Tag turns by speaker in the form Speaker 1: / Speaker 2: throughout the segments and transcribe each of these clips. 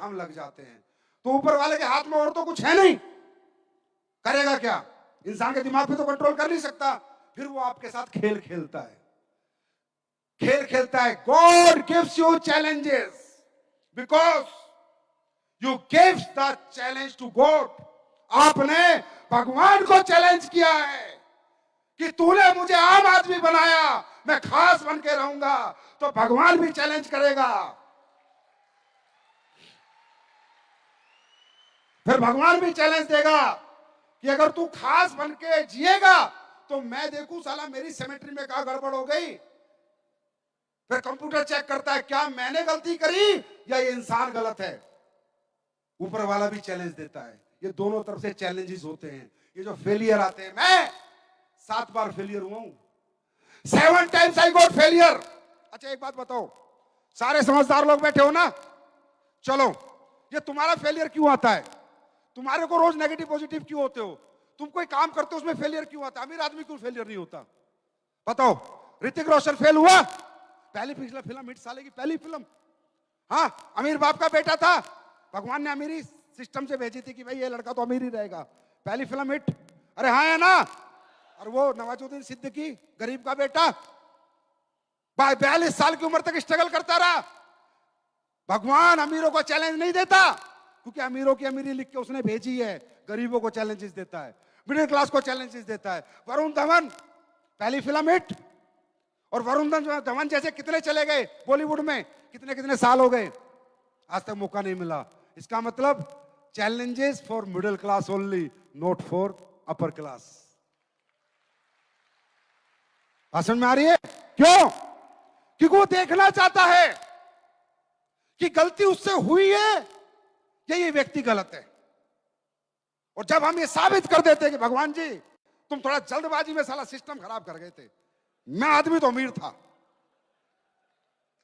Speaker 1: काम लग जाते हैं। तो ऊपर वाले के हाथ में और तो कुछ है नहीं, करेगा क्या? इंसान के दिमाग पे तो कंट्रोल कर नहीं सकता, फिर वो आपके साथ खेल खेलता है, खेल खेलता है। God gives you challenges because you gives the challenge to God. आपने भगवान को चैलेंज किया है कि तूने मुझे आम आदमी बनाया, मैं खास बन के रहूंगा, तो भगवान भी चैलेंज करेगा। फिर भगवान भी चैलेंज देगा कि अगर तू खास बन के जिएगा तो मैं देखूं साला मेरी सेमेट्री में क्या गड़बड़ हो गई। फिर कंप्यूटर चेक करता है क्या मैंने गलती करी या ये इंसान गलत है। ऊपर वाला भी चैलेंज देता है। ये दोनों तरफ से चैलेंजेस होते हैं। ये जो फेलियर आते हैं, मैं 7 बार फेलियर हुआ हूं, 7 times I got फेलियर। अच्छा एक बात बताओ, सारे समझदार लोग बैठे हो ना, चलो ये तुम्हारा फेलियर क्यों आता है? तुम्हारे को रोज नेगेटिव पॉजिटिव क्यों होते हो? तुम कोई काम करते हो उसमें फेलियर क्यों आता है? अमीर आदमी क्यों फेलियर नहीं होता? बताओ। ऋतिक रोशन फेल हुआ, पहली पिछला फिल्म हिट, साले की पहली फिल्म। हाँ, अमीर बाप का बेटा था, भगवान ने अमीरी सिस्टम से भेजी थी कि भाई ये लड़का तो अमीर ही रहेगा, पहली फिल्म हिट। अरे हाँ है ना। और वो नवाजुद्दीन सिद्दीकी गरीब का बेटा 42 साल की उम्र तक स्ट्रगल करता रहा। भगवान अमीरों को चैलेंज नहीं देता क्योंकि अमीरों की अमीरी लिख के उसने भेजी है, गरीबों को चैलेंजेस देता है, मिडिल क्लास को चैलेंजेस देता है। वरुण धवन पहली फिल्म हिट, और वरुण धवन जैसे कितने चले गए बॉलीवुड में, कितने कितने साल हो गए, आज तक मौका नहीं मिला। इसका मतलब challenges for middle class only, not for upper class. समझ में आ रही है? क्यों? क्योंकि वो देखना चाहता है कि गलती उससे हुई है या ये व्यक्ति गलत है। और जब हम ये साबित कर देते हैं कि भगवान जी तुम थोड़ा जल्दबाजी में साला सिस्टम खराब कर गए थे, मैं आदमी तो अमीर था,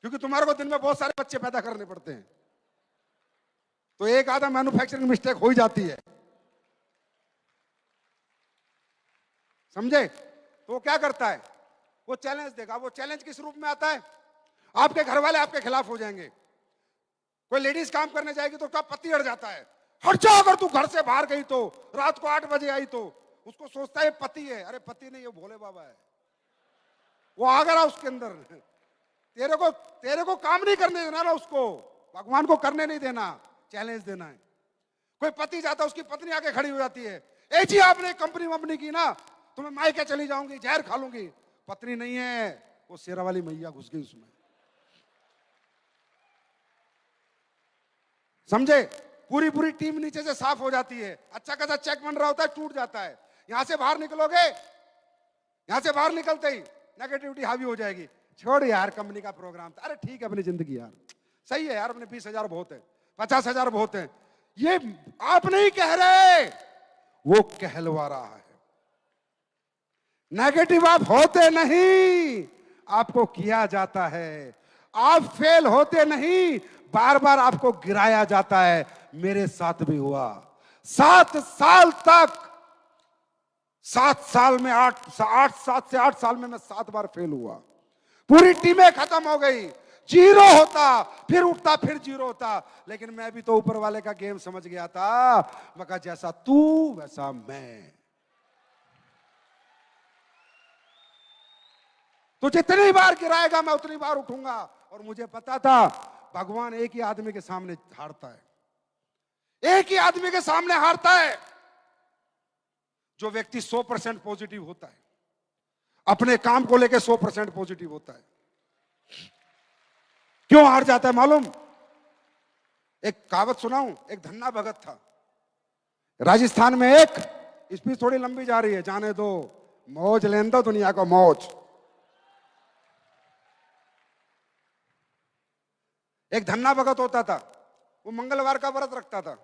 Speaker 1: क्योंकि तुम्हारे को दिन में बहुत सारे बच्चे पैदा करने पड़ते हैं, तो एक आधा मैन्युफैक्चरिंग मिस्टेक हो ही जाती है, समझे? तो वो क्या करता है, वो चैलेंज देगा। वो चैलेंज किस रूप में आता है? आपके घर वाले आपके खिलाफ हो जाएंगे। कोई लेडीज काम करने जाएगी तो उसका पति अड़ जाता है, हट जाओ, अगर तू घर से बाहर गई तो, रात को 8 बजे आई तो। उसको सोचता है पति है, अरे पति नहीं, ये भोले बाबा है, वो आ गया उसके अंदर। तेरे को काम नहीं करने देना ना, उसको भगवान को करने नहीं देना, चैलेंज देना है। कोई पति जाता है, उसकी पत्नी आके खड़ी हो जाती है, ए जी आपने कंपनी वंपनी की ना, तो मैं मायके चली जाऊंगी, जहर खा लूंगी। पत्नी नहीं है, वो शेरा वाली मैया घुस गई उसमें, समझे? पूरी पूरी टीम नीचे से साफ हो जाती है, अच्छा खासा चेक बन रहा होता है, टूट जाता है। यहां से बाहर निकलोगे, यहां से बाहर निकलते ही नेगेटिविटी हावी हो जाएगी, छोड़ यार कंपनी का प्रोग्राम था, अरे ठीक है अपनी जिंदगी यार, सही है यार, अपने 20,000 बहुत है, 50,000 बहुत है। ये आप नहीं कह रहे, वो कहलवा रहा है। नेगेटिव आप होते नहीं, आपको किया जाता है। आप फेल होते नहीं, बार बार आपको गिराया जाता है। मेरे साथ भी हुआ। 7 साल तक, 7 साल में 7 से 8 साल में मैं 7 बार फेल हुआ। पूरी टीमें खत्म हो गई, 0 होता, फिर उठता, फिर 0 होता। लेकिन मैं भी तो ऊपर वाले का गेम समझ गया था। मैं कहा जैसा तू वैसा मैं, तो जितनी बार गिराएगा मैं उतनी बार उठूंगा। और मुझे पता था भगवान एक ही आदमी के सामने हारता है, एक ही आदमी के सामने हारता है, जो व्यक्ति 100% पॉजिटिव होता है, अपने काम को लेकर 100% पॉजिटिव होता है। क्यों हार जाता है मालूम? एक कहावत सुनाऊं। एक धन्ना भगत था राजस्थान में, एक स्पीच थोड़ी लंबी जा रही है, जाने दो, मौज लेने दो दुनिया को मौज। एक धन्ना भगत होता था, वो मंगलवार का व्रत रखता था।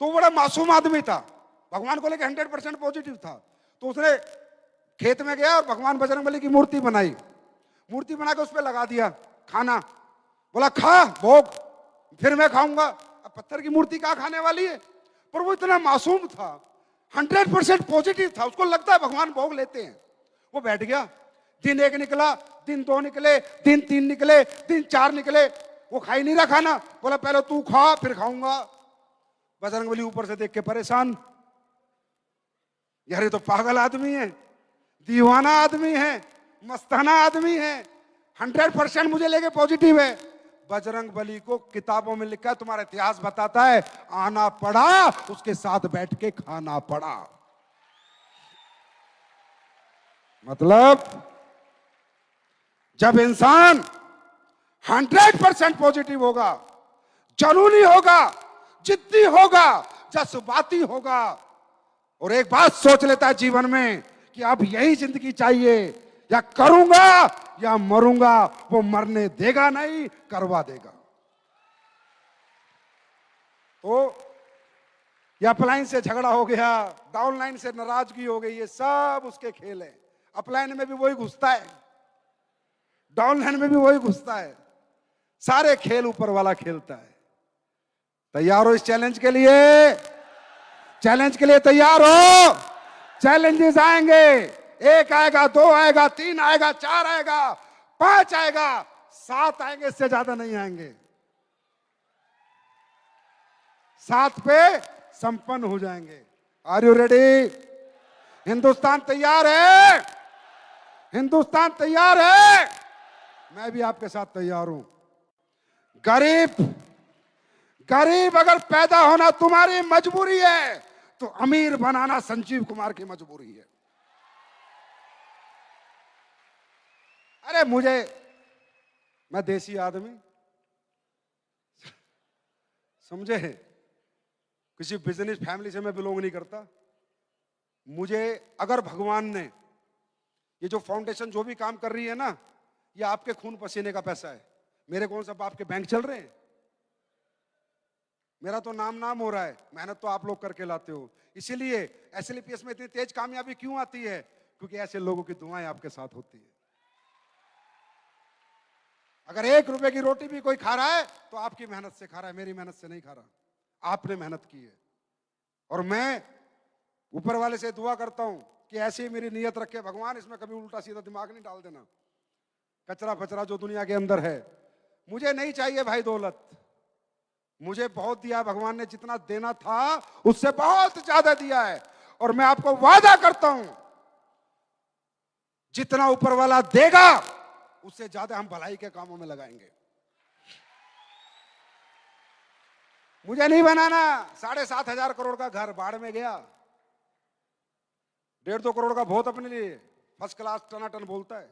Speaker 1: तो बड़ा मासूम आदमी था, भगवान को लेकर 100% पॉजिटिव था। तो उसने खेत में गया और भगवान बजरंगबली की मूर्ति बनाई, मूर्ति बना के उस पर लगा दिया खाना। बोला खा भोग, फिर मैं खाऊंगा। अब पत्थर की मूर्ति कहाँ खाने वाली है? पर वो इतना मासूम था, 100% पॉजिटिव था, उसको लगता है भगवान भोग लेते हैं। वो बैठ गया, दिन 1 निकला, दिन 2 निकले, दिन 3 निकले, दिन 4 निकले। वो खा ही नहीं रहा खाना, बोला पहले तू खा फिर खाऊंगा। बजरंगबली ऊपर से देख के परेशान, यार ये तो पागल आदमी है, दीवाना आदमी है, मस्ताना आदमी है, 100% मुझे लेके पॉजिटिव है। बजरंगबली को किताबों में लिखा है, तुम्हारा इतिहास बताता है, आना पड़ा, उसके साथ बैठ के खाना पड़ा। मतलब जब इंसान 100% पॉजिटिव होगा, जुनूनी होगा, जिद्दी होगा, जज्बाती होगा, और एक बात सोच लेता है जीवन में कि अब यही जिंदगी चाहिए, या करूंगा या मरूंगा, वो मरने देगा नहीं, करवा देगा। तो या अपलाइन से झगड़ा हो गया, डाउनलाइन से नाराजगी हो गई, ये सब उसके खेल है। अपलाइन में भी वही घुसता है, डाउनलाइन में भी वही घुसता है, सारे खेल ऊपर वाला खेलता है। तैयार हो इस चैलेंज के लिए? चैलेंज के लिए तैयार हो? चैलेंजेस आएंगे, 1 आएगा, 2 आएगा, 3 आएगा, 4 आएगा, 5 आएगा, 7 आएंगे, इससे ज्यादा नहीं आएंगे। 7 पे संपन्न हो जाएंगे। Are you ready? हिंदुस्तान तैयार है? हिंदुस्तान तैयार है? मैं भी आपके साथ तैयार हूं। गरीब अगर पैदा होना तुम्हारी मजबूरी है, तो अमीर बनाना संजीव कुमार की मजबूरी है। अरे मैं देसी आदमी, समझे, किसी बिजनेस फैमिली से मैं बिलोंग नहीं करता। मुझे अगर भगवान ने ये जो फाउंडेशन जो भी काम कर रही है ना, ये आपके खून पसीने का पैसा है। मेरे कौन सा बाप के बैंक चल रहे हैं? मेरा तो नाम हो रहा है, मेहनत तो आप लोग करके लाते हो। इसीलिए SLPS में इतनी तेज कामयाबी क्यों आती है? क्योंकि ऐसे लोगों की दुआएं आपके साथ होती है। अगर 1 रुपए की रोटी भी कोई खा रहा है तो आपकी मेहनत से खा रहा है, मेरी मेहनत से नहीं खा रहा। आपने मेहनत की है। और मैं ऊपर वाले से दुआ करता हूं कि ऐसी ही मेरी नीयत रखे भगवान, इसमें कभी उल्टा सीधा दिमाग नहीं डाल देना। कचरा फचरा जो दुनिया के अंदर है, मुझे नहीं चाहिए भाई दौलत। मुझे बहुत दिया भगवान ने, जितना देना था उससे बहुत ज्यादा दिया है। और मैं आपको वादा करता हूं, जितना ऊपर वाला देगा उससे ज्यादा हम भलाई के कामों में लगाएंगे। मुझे नहीं बनाना 7,500 करोड़ का घर, बाढ़ में गया। 1.5-2 करोड़ का बहुत अपने लिए फर्स्ट क्लास टनाटन बोलता है।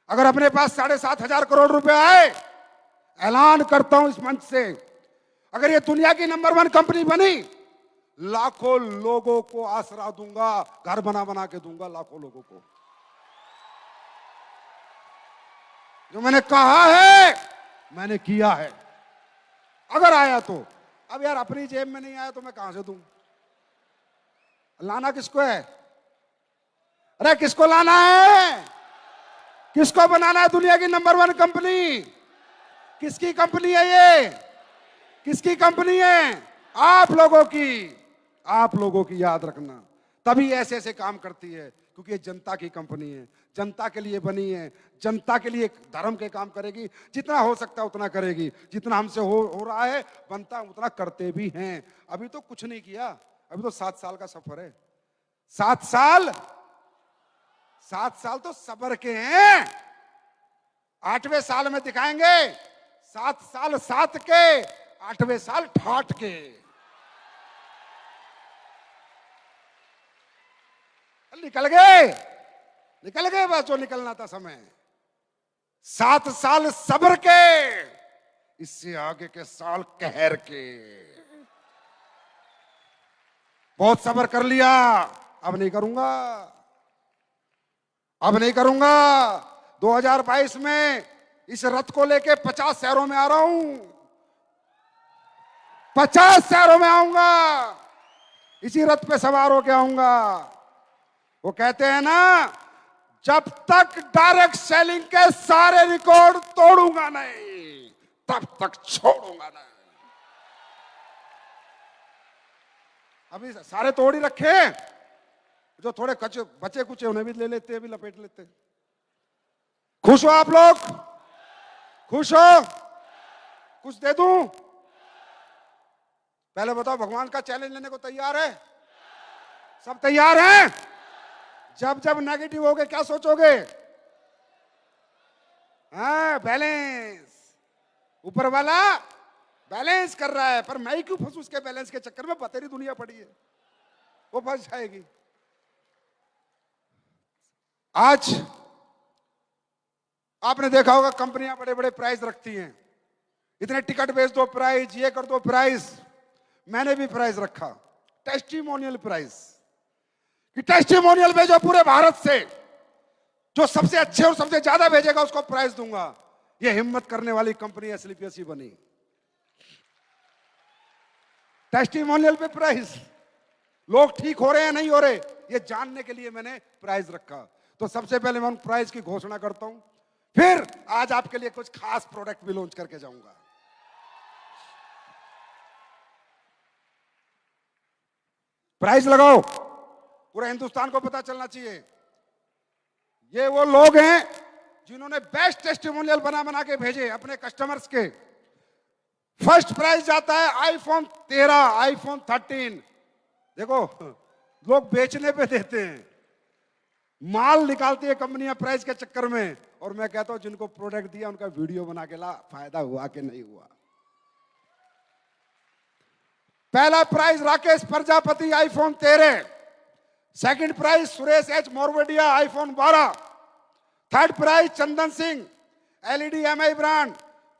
Speaker 1: अगर अपने पास 7,500 करोड़ रुपए आए, ऐलान करता हूं इस मंच से, अगर ये दुनिया की नंबर 1 कंपनी बनी, लाखों लोगों को आसरा दूंगा, घर बना बना के दूंगा लाखों लोगों को। जो मैंने कहा है मैंने किया है। अगर आया तो, अब यार अपनी जेब में नहीं आया तो मैं कहां से दूं? लाना किसको है? अरे किसको लाना है? किसको बनाना है दुनिया की नंबर 1 कंपनी? किसकी कंपनी है ये? किसकी कंपनी है? आप लोगों की। आप लोगों की, याद रखना। तभी ऐसे ऐसे काम करती है, क्योंकि ये जनता की कंपनी है, जनता के लिए बनी है, जनता के लिए धर्म के काम करेगी। जितना हो सकता है उतना करेगी, जितना हमसे हो रहा है बनता है उतना करते भी हैं। अभी तो कुछ नहीं किया, अभी तो 7 साल का सफर है। 7 साल तो सब्र के हैं। 8वें साल में दिखाएंगे 7 साल सात के, 8वें साल ठाठ के। निकल गए बस जो निकलना था समय। 7 साल सब्र के, इससे आगे के साल कहर के। बहुत सब्र कर लिया, अब नहीं करूंगा, अब नहीं करूंगा। 2022 में इस रथ को लेके 50 शहरों में आ रहा हूं, 50 शहरों में आऊंगा, इसी रथ पे सवार होके आऊंगा। वो कहते हैं ना, जब तक डायरेक्ट सेलिंग के सारे रिकॉर्ड तोड़ूंगा नहीं, तब तक छोड़ूंगा नहीं। अभी सारे तोड़ ही रखे, जो थोड़े कच्चे बचे कुचे उन्हें भी ले लेते, अभी लपेट लेते। खुश हो आप लोग? खुश हो? कुछ दे दूं? पहले बताओ, भगवान का चैलेंज लेने को तैयार है? सब तैयार हैं? जब जब नेगेटिव होगे क्या सोचोगे? हाँ, बैलेंस। ऊपर वाला बैलेंस कर रहा है, पर मैं ही क्यों फंसू उसके बैलेंस के चक्कर में? बतेरी दुनिया पड़ी है, वो फंस जाएगी। आज आपने देखा होगा कंपनियां बड़े बड़े प्राइस रखती हैं, इतने टिकट बेच दो प्राइस, ये कर दो प्राइस। मैंने भी प्राइस रखा, टेस्टिमोनियल प्राइस, कि टेस्टिमोनियल भेजो पूरे भारत से, जो सबसे अच्छे और सबसे ज्यादा भेजेगा उसको प्राइस दूंगा। ये हिम्मत करने वाली कंपनी एसलीपीएस बनी। टेस्टिमोनियल पे प्राइस, लोग ठीक हो रहे हैं नहीं हो रहे, ये जानने के लिए मैंने प्राइस रखा। तो सबसे पहले मैं उन प्राइस की घोषणा करता हूं, फिर आज आपके लिए कुछ खास प्रोडक्ट भी लॉन्च करके जाऊंगा। प्राइस लगाओ, पूरे हिंदुस्तान को पता चलना चाहिए। ये वो लोग हैं जिन्होंने बेस्ट टेस्टिमोनियल बना बना के भेजे अपने कस्टमर्स के। फर्स्ट प्राइज जाता है आईफोन 13, आईफोन 13। देखो, लोग बेचने पे देते हैं, माल निकालती है कंपनियां प्राइस के चक्कर में, और मैं कहता हूं जिनको प्रोडक्ट दिया उनका वीडियो बना के ला, फायदा हुआ कि नहीं हुआ। पहला prize Rakesh Prajapati iPhone 13, second prize Suresh H Morvedia iPhone 12, third prize Chandan Singh LED Mi brand,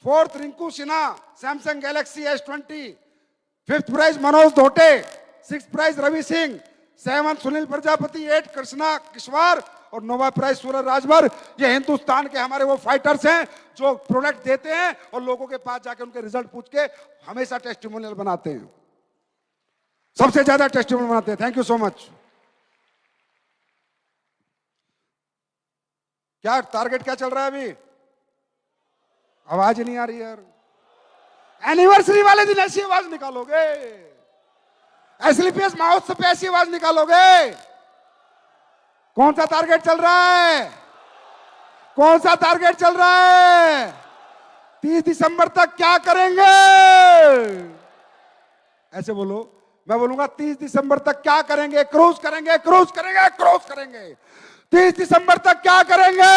Speaker 1: fourth Rinku Sinha Samsung Galaxy S20, fifth prize Manoj Dhote, six prize Ravi Singh, seven Sunil Prajapati, 8 Krishna Kishwar और नौवा प्राइज सूरज राजभर। ये हिंदुस्तान के हमारे वो फाइटर्स हैं जो प्रोडक्ट देते हैं और लोगों के पास जाके उनके रिजल्ट पूछ के हमेशा टेस्टिमोनियल बनाते हैं, सबसे ज्यादा टेस्टिमोनियल बनाते हैं। Thank you so much. क्या टारगेट क्या चल रहा है अभी? आवाज नहीं आ रही यार। एनिवर्सरी वाले दिन ऐसी आवाज निकालोगे, एसलीपीएस महोत्सव पे ऐसी आवाज निकालोगे? कौन सा टारगेट चल रहा है? कौन सा टारगेट चल रहा है? 30 दिसंबर तक क्या करेंगे? ऐसे बोलो, मैं बोलूंगा 30 दिसंबर तक क्या करेंगे? क्रूज करेंगे, क्रूज करेंगे, क्रूज करेंगे। 30 दिसंबर तक क्या करेंगे?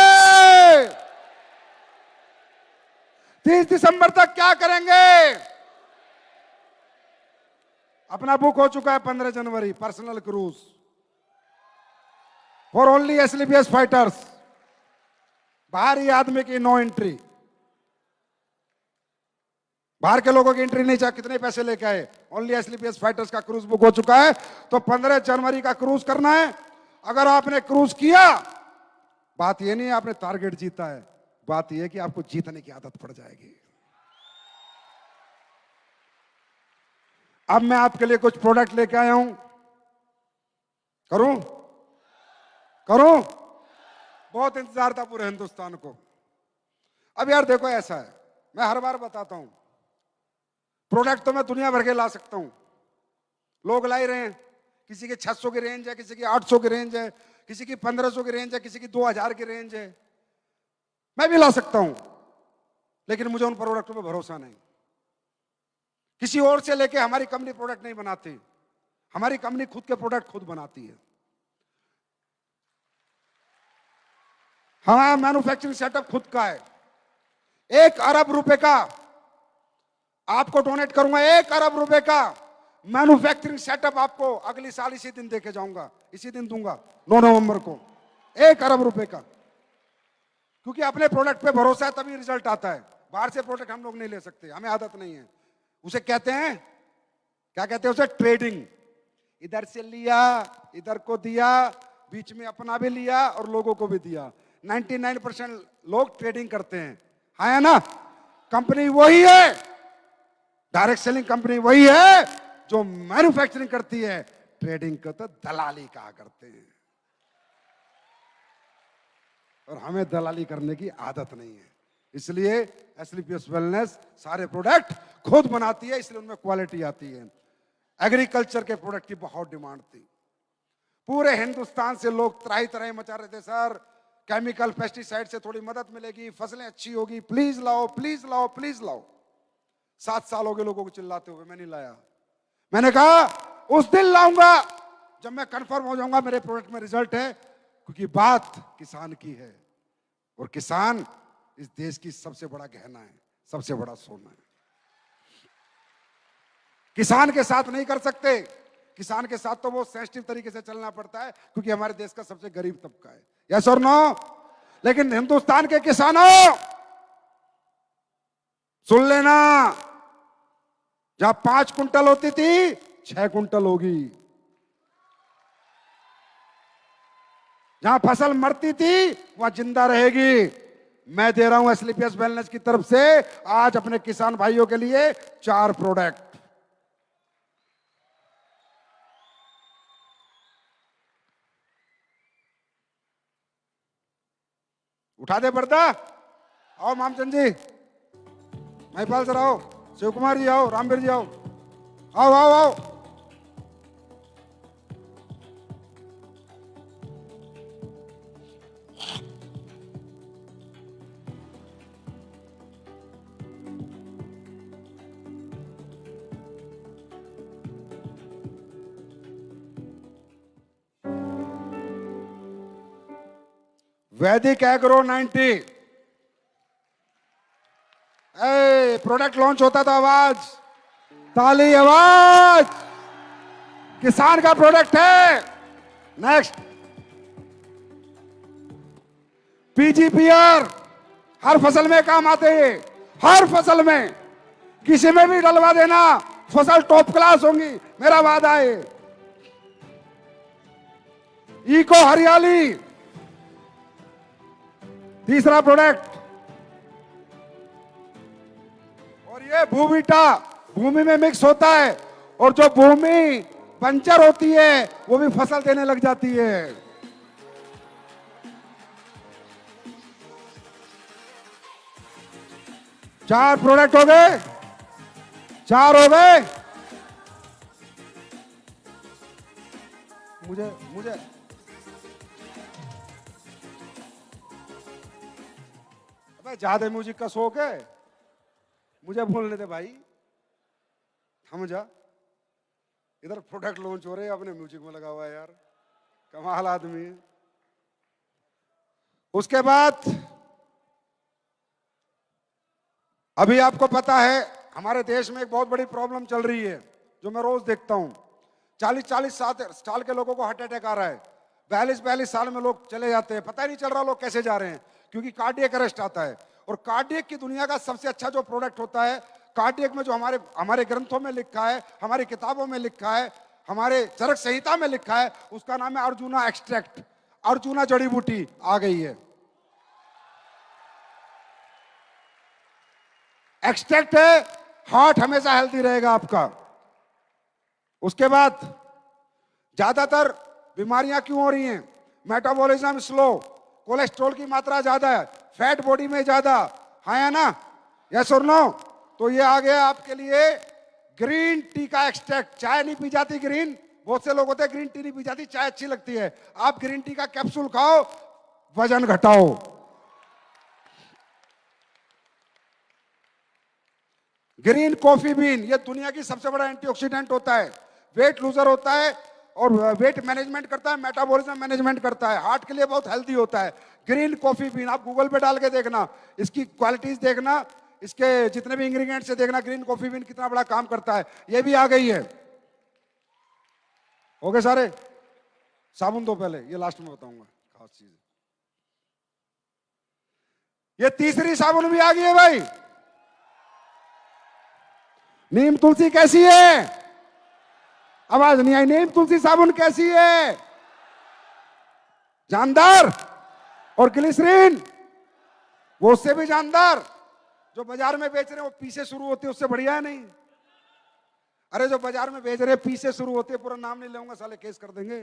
Speaker 1: 30 दिसंबर तक क्या करेंगे? अपना बुक हो चुका है 15 जनवरी, पर्सनल क्रूज फॉर ओनली एसलीपीएस फाइटर्स। बाहरी आदमी की नो एंट्री, बाहर के लोगों की एंट्री नहीं चाहिए। कितने पैसे लेके आए? ओनली एसलीपीएस फाइटर्स का क्रूज बुक हो चुका है। तो 15 जनवरी का क्रूज करना है। अगर आपने क्रूज किया, बात यह नहीं है आपने टारगेट जीता है, बात यह है कि आपको जीतने की आदत पड़ जाएगी। अब मैं आपके लिए कुछ प्रोडक्ट लेके आया हूं, करूं? करूं? बहुत इंतजार था पूरे हिंदुस्तान को। अब यार देखो, ऐसा है, मैं हर बार बताता हूं, प्रोडक्ट तो मैं दुनिया भर के ला सकता हूं, लोग ला ही रहे हैं। किसी की 600 की रेंज है, किसी की 800 की रेंज है, किसी की 1500 की रेंज है, किसी की 2000 की रेंज है। मैं भी ला सकता हूं, लेकिन मुझे उन प्रोडक्टों पर भरोसा नहीं। किसी और से लेके हमारी कंपनी प्रोडक्ट नहीं बनाती, हमारी कंपनी खुद के प्रोडक्ट खुद बनाती है। हमारा मैन्युफैक्चरिंग सेटअप खुद का है। 1 अरब रुपए का आपको डोनेट करूंगा, 1 अरब रुपए का मैन्युफैक्चरिंग सेटअप आपको अगली साल इसी दिन देके जाऊंगा, इसी दिन दूंगा 9 नवंबर को। 1 अरब रुपए का, क्योंकि अपने प्रोडक्ट पे भरोसा है तभी रिजल्ट आता है। बाहर से प्रोडक्ट हम लोग नहीं ले सकते, हमें आदत नहीं है। उसे कहते हैं, क्या कहते हैं उसे? ट्रेडिंग। इधर से लिया, इधर को दिया, बीच में अपना भी लिया और लोगों को भी दिया। 99% लोग ट्रेडिंग करते हैं, है ना? कंपनी वही है, डायरेक्ट सेलिंग कंपनी वही है जो मैन्युफैक्चरिंग करती है। ट्रेडिंग को तो दलाली कहा करते हैं, और हमें दलाली करने की आदत नहीं है। इसलिए एसलीपीएस वेलनेस सारे प्रोडक्ट खुद बनाती है, इसलिए उनमें क्वालिटी आती है। एग्रीकल्चर के प्रोडक्ट की बहुत डिमांड थी, पूरे हिंदुस्तान से लोग त्राही त्राही मचा रहे थे, सर केमिकल पेस्टिसाइड से थोड़ी मदद मिलेगी, फसलें अच्छी होगी, प्लीज लाओ प्लीज लाओ प्लीज लाओ। 7 साल हो गए लोगों को चिल्लाते हुए, मैं नहीं लाया। मैंने कहा उस दिन लाऊंगा जब मैं कंफर्म हो जाऊंगा मेरे प्रोडक्ट में रिजल्ट है, क्योंकि बात किसान की है और किसान इस देश की सबसे बड़ा गहना है, सबसे बड़ा सोना है। किसान के साथ नहीं कर सकते, किसान के साथ तो वो सेंसिटिव तरीके से चलना पड़ता है, क्योंकि हमारे देश का सबसे गरीब तबका है। यस और नो? लेकिन हिंदुस्तान के किसानों सुन लेना, जहां 5 कुंटल होती थी 6 कुंटल होगी, जहां फसल मरती थी वहां जिंदा रहेगी। मैं दे रहा हूं एसलीपीएस वेलनेस की तरफ से आज अपने किसान भाइयों के लिए 4 प्रोडक्ट। उठा दे पर्दा। आओ मामचंद जी, महिपाल सर आओ, शिव कुमार जी आओ, रामवीर जी आओ, आओ आओ आओ। वैदिक एग्रो 90 प्रोडक्ट लॉन्च होता था, आवाज ताली आवाज, किसान का प्रोडक्ट है। नेक्स्ट पीजीपीआर, हर फसल में काम आते हैं, हर फसल में, किसी में भी डलवा देना, फसल टॉप क्लास होंगी, मेरा वादा है। इको हरियाली, तीसरा प्रोडक्ट, और ये भूवीटा, भूमि में मिक्स होता है, और जो भूमि बंजर होती है वो भी फसल देने लग जाती है। चार प्रोडक्ट हो गए, 4 हो गए। मुझे मुझे अबे ज्यादा म्यूजिक का शौक है, मुझे बोलने दे भाई, थम जा। इधर प्रोडक्ट लॉन्च हो रहे हैं, अपने म्यूजिक में लगा हुआ है यार, कमाल आदमी है। उसके बाद अभी आपको पता है हमारे देश में एक बहुत बड़ी प्रॉब्लम चल रही है, जो मैं रोज देखता हूं। 40-40 साल के लोगों को हार्ट अटैक आ रहा है, 42-42 साल में लोग चले जाते हैं, पता ही नहीं चल रहा लोग कैसे जा रहे हैं, क्योंकि कार्डियक अरेस्ट आता है। और कार्डियक की दुनिया का सबसे अच्छा जो प्रोडक्ट होता है कार्डियक में, जो हमारे ग्रंथों में लिखा है, हमारी किताबों में लिखा है, हमारे चरक संहिता में लिखा है, उसका नाम है अर्जुना एक्सट्रैक्ट। अर्जुना जड़ी बूटी आ गई है, एक्सट्रैक्ट है, हार्ट हमेशा हेल्दी रहेगा आपका। उसके बाद ज्यादातर बीमारियां क्यों हो रही हैं? मेटाबॉलिज्म स्लो, कोलेस्ट्रॉल की मात्रा ज्यादा है, फैट बॉडी में ज्यादा है ना? यस और नो? तो ये आ गया आपके लिए ग्रीन टी का एक्सट्रैक्ट। चाय नहीं पी जाती ग्रीन, बहुत से लोग होते हैं ग्रीन टी नहीं पी जाती, चाय अच्छी लगती है, आप ग्रीन टी का कैप्सूल खाओ, वजन घटाओ। ग्रीन कॉफी बीन, ये दुनिया की सबसे बड़ा एंटीऑक्सीडेंट होता है, वेट लूजर होता है और वेट मैनेजमेंट करता है, मेटाबॉलिज्म मैनेजमेंट करता है, हार्ट के लिए बहुत हेल्दी होता है। ग्रीन कॉफी बीन आप गूगल पे डाल के देखना, इसकी क्वालिटीज देखना, इसके जितने भी इंग्रेडिएंट्स है देखना, ग्रीन कॉफी बीन कितना बड़ा काम करता है। ये भी आ गई है। हो गए सारे? साबुन दो पहले, ये लास्ट में बताऊंगा खास चीज। ये तीसरी साबुन भी आ गई है भाई, नीम तुलसी कैसी है? आवाज नहीं आई। नीम तुलसी साबुन कैसी है? जानदार। और ग्लिसरीन, वो उससे भी जानदार। जो बाजार में बेच रहे हैं वो पी से शुरू होती है, उससे बढ़िया है नहीं? अरे जो बाजार में बेच रहे हैं पी से शुरू होती है, पूरा नाम नहीं लूंगा साले केस कर देंगे,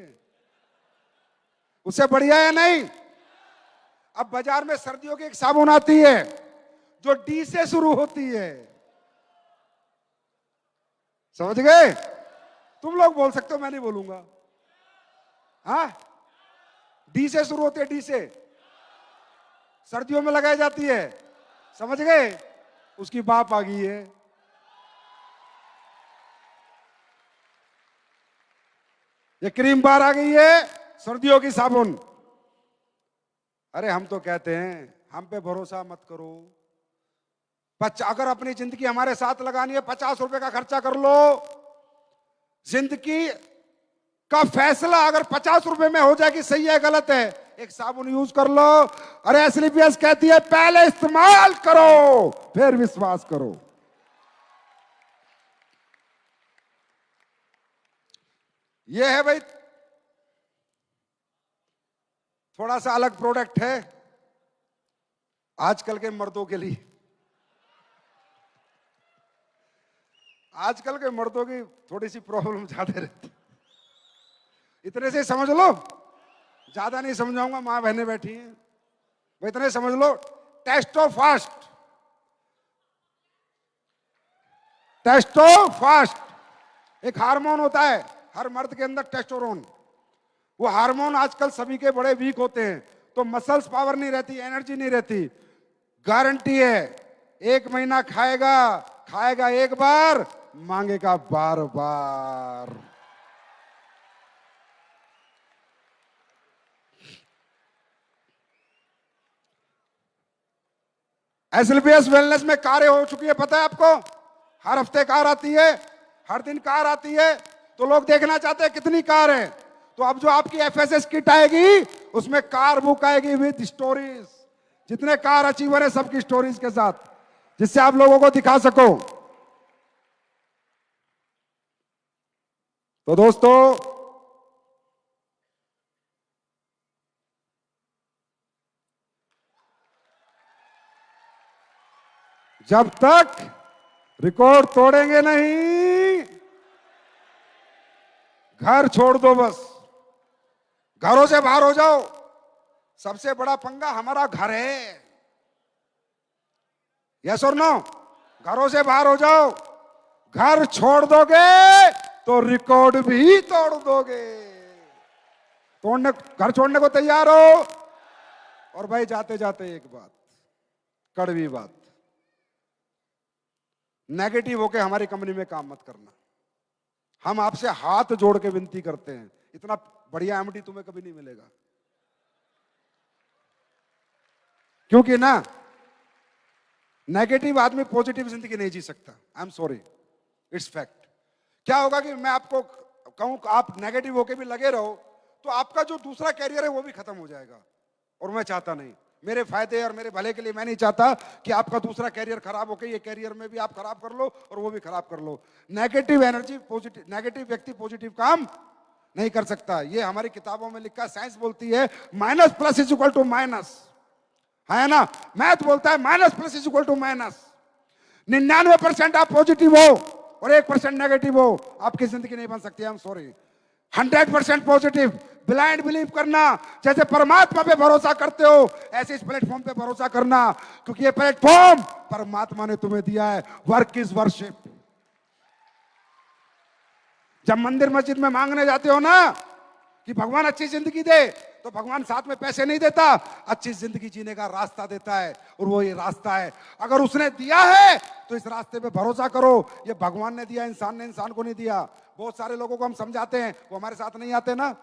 Speaker 1: उससे बढ़िया है नहीं? अब बाजार में सर्दियों की एक साबुन आती है जो डी से शुरू होती है, समझ गए? तुम लोग बोल सकते हो, मैं नहीं बोलूंगा। हाँ, डी से शुरू होती है, डी से। सर्दियों में लगाई जाती है, समझ गए? उसकी बाप आ गई है। ये क्रीम बार आ गई है, सर्दियों की साबुन। अरे हम तो कहते हैं हम पे भरोसा मत करो। अगर अपनी जिंदगी हमारे साथ लगानी है, 50 रुपए का खर्चा कर लो। जिंदगी का फैसला अगर 50 रुपए में हो जाए कि सही है गलत है, एक साबुन यूज कर लो। अरे एसलीपीएस कहती है पहले इस्तेमाल करो फिर विश्वास करो। ये है भाई, थोड़ा सा अलग प्रोडक्ट है आजकल के मर्दों के लिए। आजकल के मर्दों की थोड़ी सी प्रॉब्लम ज्यादा रहती, इतने से समझ लो, ज्यादा नहीं समझाऊंगा, मां बहनें बैठी हैं, वो इतने समझ लो। टेस्टोफास्ट, टेस्टोफास्ट एक हार्मोन होता है हर मर्द के अंदर, टेस्टोरोन। वो हार्मोन आजकल सभी के बड़े वीक होते हैं, तो मसल्स पावर नहीं रहती, एनर्जी नहीं रहती। गारंटी है 1 महीना खाएगा, खाएगा एक बार, मांगेगा बार बार। एसएलपीएस वेलनेस में कारें हो चुकी है, पता है आपको? हर हफ्ते कार आती है, हर दिन कार आती है, तो लोग देखना चाहते हैं कितनी कार है। तो अब जो आपकी एफएसएस किट आएगी उसमें कार बुक आएगी विद स्टोरीज, जितने कार अचीवर है सबकी स्टोरीज के साथ, जिससे आप लोगों को दिखा सको। तो दोस्तों, जब तक रिकॉर्ड तोड़ेंगे नहीं, घर छोड़ दो बस, घरों से बाहर हो जाओ। सबसे बड़ा पंगा हमारा घर है, यस और नो? घरों से बाहर हो जाओ, घर छोड़ दोगे तो रिकॉर्ड भी तोड़ दोगे। तोड़ने, घर छोड़ने को तैयार हो? और भाई जाते जाते एक बात, कड़वी बात, नेगेटिव होके हमारी कंपनी में काम मत करना। हम आपसे हाथ जोड़ के विनती करते हैं, इतना बढ़िया एमडी तुम्हें कभी नहीं मिलेगा। क्योंकि ना, नेगेटिव आदमी पॉजिटिव जिंदगी नहीं जी सकता। I am sorry, it's fact. क्या होगा कि मैं आपको कहूं आप नेगेटिव होके भी लगे रहो, तो आपका जो दूसरा कैरियर है वो भी खत्म हो जाएगा, और मैं चाहता नहीं। मेरे फायदे और मेरे भले के लिए मैं नहीं चाहता कि आपका दूसरा कैरियर खराब होकर ये कैरियर में भी आप खराब कर लो और वो भी खराब कर लो। नेगेटिव एनर्जी पॉजिटिव, नेगेटिव व्यक्ति पॉजिटिव काम नहीं कर सकता। ये हमारी किताबों में लिखा, साइंस बोलती है minus plus is equal to minus, है ना? मैथ बोलता है minus plus is equal to minus. 99% आप पॉजिटिव हो और 1% नेगेटिव हो, आपकी जिंदगी नहीं बन सकती। I am sorry. 100% positive, blind believe करना, जैसे परमात्मा पे भरोसा करते हो ऐसे इस प्लेटफॉर्म पे भरोसा करना, क्योंकि ये प्लेटफॉर्म परमात्मा ने तुम्हें दिया है। Work is worship. जब मंदिर मस्जिद में मांगने जाते हो ना कि भगवान अच्छी जिंदगी दे, तो भगवान साथ में पैसे नहीं देता, अच्छी जिंदगी जीने का रास्ता देता है, और वो ये रास्ता है। अगर उसने दिया है तो इस रास्ते पे भरोसा करो। ये भगवान ने दिया, इंसान ने इंसान को नहीं दिया। बहुत सारे लोगों को हम समझाते हैं, वो हमारे साथ नहीं आते ना,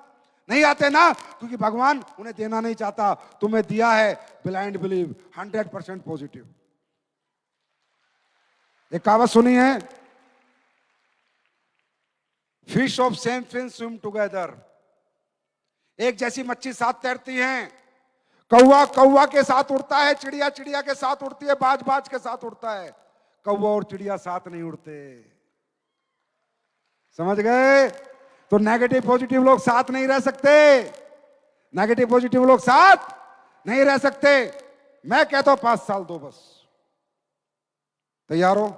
Speaker 1: नहीं आते ना, क्योंकि भगवान उन्हें देना नहीं चाहता। तुम्हें दिया है, ब्लाइंड बिलीव, 100% पॉजिटिव। एक कहावत सुनी है, fish of same fin swim together. एक जैसी मच्छी साथ तैरती हैं। कौवा कौवा के साथ उड़ता है, चिड़िया चिड़िया के साथ उड़ती है, बाज बाज के साथ उड़ता है। कौवा और चिड़िया साथ नहीं उड़ते। समझ गए? तो नेगेटिव पॉजिटिव लोग साथ नहीं रह सकते। नेगेटिव पॉजिटिव लोग साथ नहीं रह सकते। मैं कहता हूं 5 साल दो बस। तैयार हो?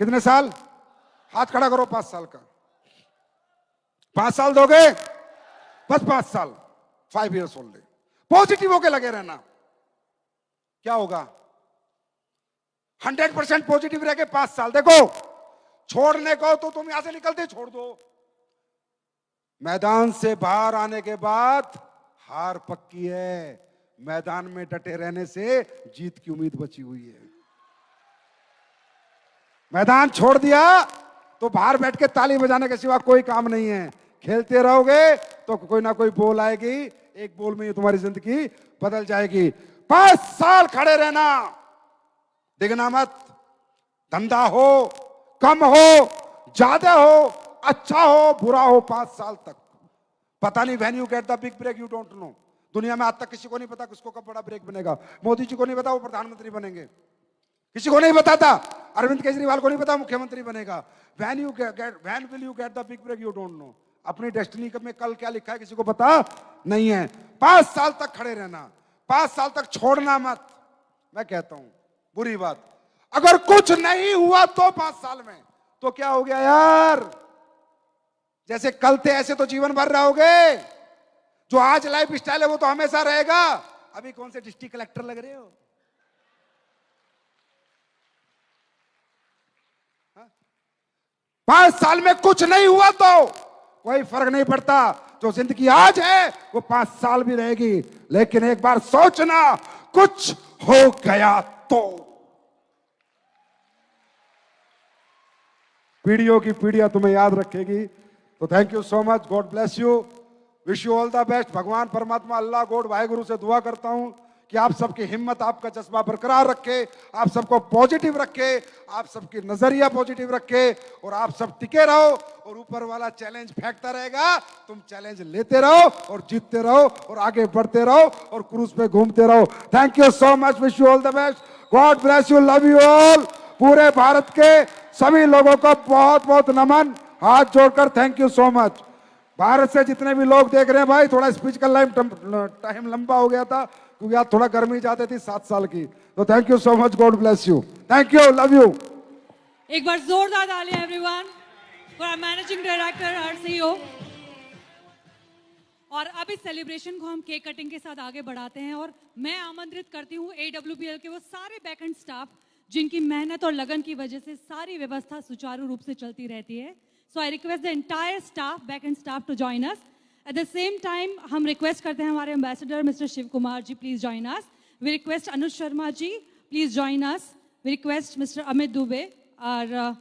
Speaker 1: कितने साल? हाथ खड़ा करो 5 साल का। 5 साल दोगे? बस 5 साल, 5 years ओनली। पॉजिटिव होके लगे रहना। क्या होगा? 100% पॉजिटिव रह के 5 साल। देखो, छोड़ने को तो तुम यहां से निकलते छोड़ दो, मैदान से बाहर आने के बाद हार पक्की है। मैदान में डटे रहने से जीत की उम्मीद बची हुई है। मैदान छोड़ दिया तो बाहर बैठ के ताली बजाने के सिवा कोई काम नहीं है। खेलते रहोगे तो कोई ना कोई बोल आएगी, एक बोल में ही तुम्हारी जिंदगी बदल जाएगी। 5 साल खड़े रहना, डिगना मत। धंधा हो, कम हो, ज्यादा हो, अच्छा हो, बुरा हो, 5 साल तक पता नहीं। When you get the big break you don't know. दुनिया में आज तक किसी को नहीं पता किसको कब बड़ा ब्रेक बनेगा। मोदी जी को नहीं पता वो प्रधानमंत्री बनेंगे, किसी को नहीं पता था। अरविंद केजरीवाल को नहीं पता मुख्यमंत्री बनेगा। When will you get the big break you don't know. अपनी डेस्टिनी में कल क्या लिखा है किसी को पता नहीं है। 5 साल तक खड़े रहना, 5 साल तक छोड़ना मत। मैं कहता हूं बुरी बात, अगर कुछ नहीं हुआ तो 5 साल में तो क्या हो गया यार। जैसे कल थे ऐसे तो जीवन भर रहोगे। जो आज लाइफ स्टाइल है वो तो हमेशा रहेगा। अभी कौन से डिस्ट्रिक्ट कलेक्टर लग रहे हो? 5 साल में कुछ नहीं हुआ तो कोई फर्क नहीं पड़ता। जो जिंदगी आज है वो 5 साल भी रहेगी। लेकिन एक बार सोचना, कुछ हो गया तो पीढ़ियों की पीढ़ियां तुम्हें याद रखेगी। तो thank you so much, God bless you, wish you all the best. भगवान परमात्मा अल्लाह गॉड वाहेगुरु से दुआ करता हूं कि आप सबकी हिम्मत, आपका जज्बा बरकरार रखे, आप सबको पॉजिटिव रखे, आप सबकी नजरिया पॉजिटिव रखे और आप सब टिके रहो। और ऊपर वाला चैलेंज फेंकता रहेगा, तुम चैलेंज लेते रहो और जीतते रहो और आगे बढ़ते रहो और क्रूज पे घूमते रहो। Thank you so much, wish you all the best, God bless you, love you all. पूरे भारत के सभी लोगों को बहुत बहुत नमन, हाथ जोड़कर thank you so much. Bharat से जितने भी लोग देख रहे हैं भाई, थोड़ा स्पीच का टाइम लंबा हो गया था क्योंकि आज थोड़ा गर्मी ज्यादा थी 7 साल की। तो thank you so much, God bless you, thank you, love you.
Speaker 2: एक बार जोरदार तालियां everyone for our managing director, our CEO. और अब इस सेलिब्रेशन को हम केक कटिंग के साथ आगे बढ़ाते हैं और मैं आमंत्रित करती हूँ AWPL के वो सारे बैक एंड स्टाफ जिनकी मेहनत और लगन की वजह से सारी व्यवस्था सुचारू रूप से चलती रहती है। So I request the entire staff, back end staff to join us. At the same time हम रिक्वेस्ट करते हैं हमारे ambassador mister Shiv Kumar ji, please join us. We request Anuj Sharma ji, please join us. We request mister Amit Dubey, our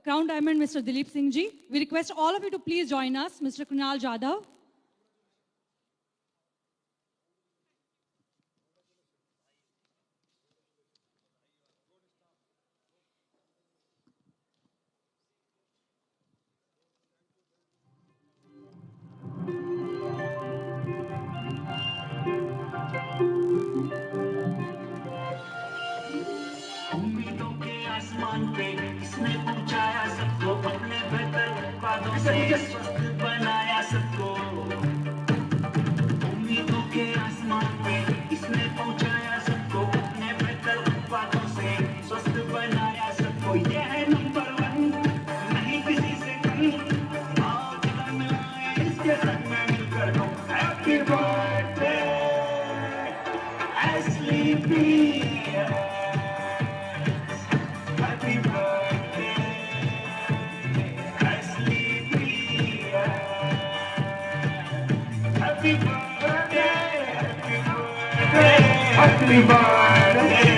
Speaker 2: Crown Diamond, Mr. Dilip Singh ji. We request all of you to please join us. Mr. Kunal Jadhav.
Speaker 3: किसने पहुंचाया सबको अपने बेहतर उत्पादों से स्वस्थ बनाया सबको। उम्मीदों के आसमान पे किसने पहुंचाया सबको अपने बेहतर उत्पादों से स्वस्थ बनाया सबको। ये है नंबर 1, नहीं किसी से कम। आओ जीवन में आए इसके संग में मिलकर दो। Happy birthday Ashley, Happy birthday,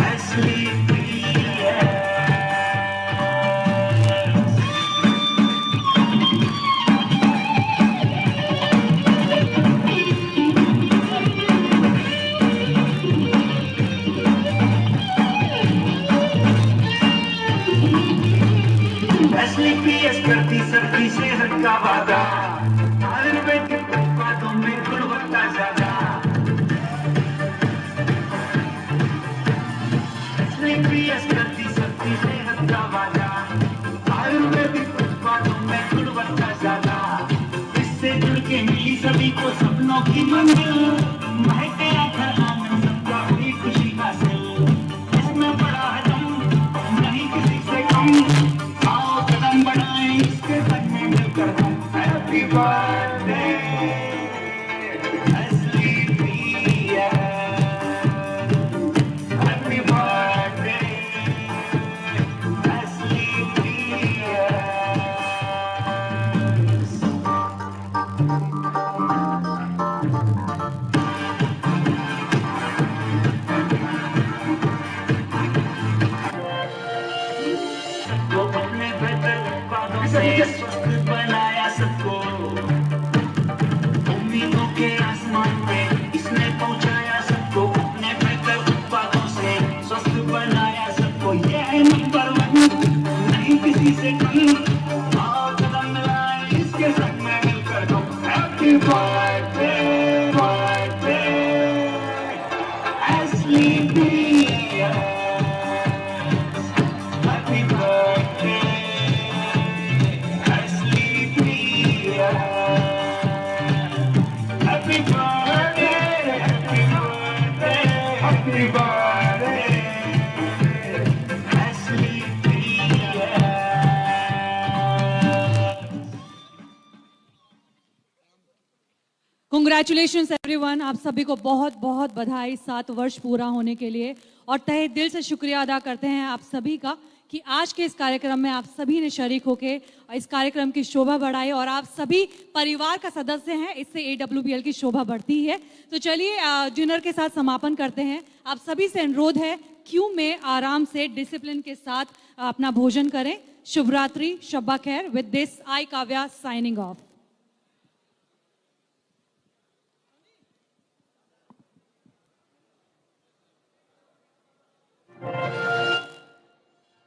Speaker 3: Ashley Priya. Ashley Priya करती सबकी सेहत का वादा, आयुर्वेदिक उत्पादों में गुणवत्ता ज्यादा। करती सबकी सेहत का वादा, आयुर्वेदिक उत्पादों में गुणवत्ता ज्यादा। इससे जुड़ के मिली सभी को सपनों की मंजिल, महके आकर आनंद सबका हुई खुशी हासिल। इसमें बड़ा है दम, नहीं किसी से कम। आओ कदम बढ़ाएं इसके संग में मिलकर हम। हैप्पी बर्थडे स्वस्थ बनाया सबको, उम्मीदों के आसमान पे इसने पहुंचाया सबको, अपने बेहतर उत्पादों से स्वस्थ बनाया सबको। ये है नंबर वन, नहीं किसी से कम। आओ कदम मिलाएं इसके संग में मिलकर हम। Happy birthday birthday Esley Pierce, happy birthday Esley Pierce, happy birthday happy birthday happy birthday Esley Pierce.
Speaker 2: Congratulations everyone, आप सभी को बहुत बहुत बधाई 7 वर्ष पूरा होने के लिए। और तहे दिल से शुक्रिया अदा करते हैं आप सभी का कि आज के इस कार्यक्रम में आप सभी ने शरीक होकर इस कार्यक्रम की शोभा बढ़ाई, और आप सभी परिवार का सदस्य हैं, इससे AWBL की शोभा बढ़ती है। तो चलिए डिनर के साथ समापन करते हैं। आप सभी से अनुरोध है क्यू में आराम से डिसिप्लिन के साथ अपना भोजन करें। शुभ रात्रि, शब्बा खैर। With this I Kavya signing off.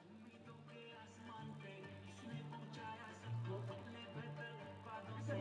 Speaker 3: उम्मीदों के आसमान पे इसने पहुंचाया सबको, अपने बेहतर उत्पादों से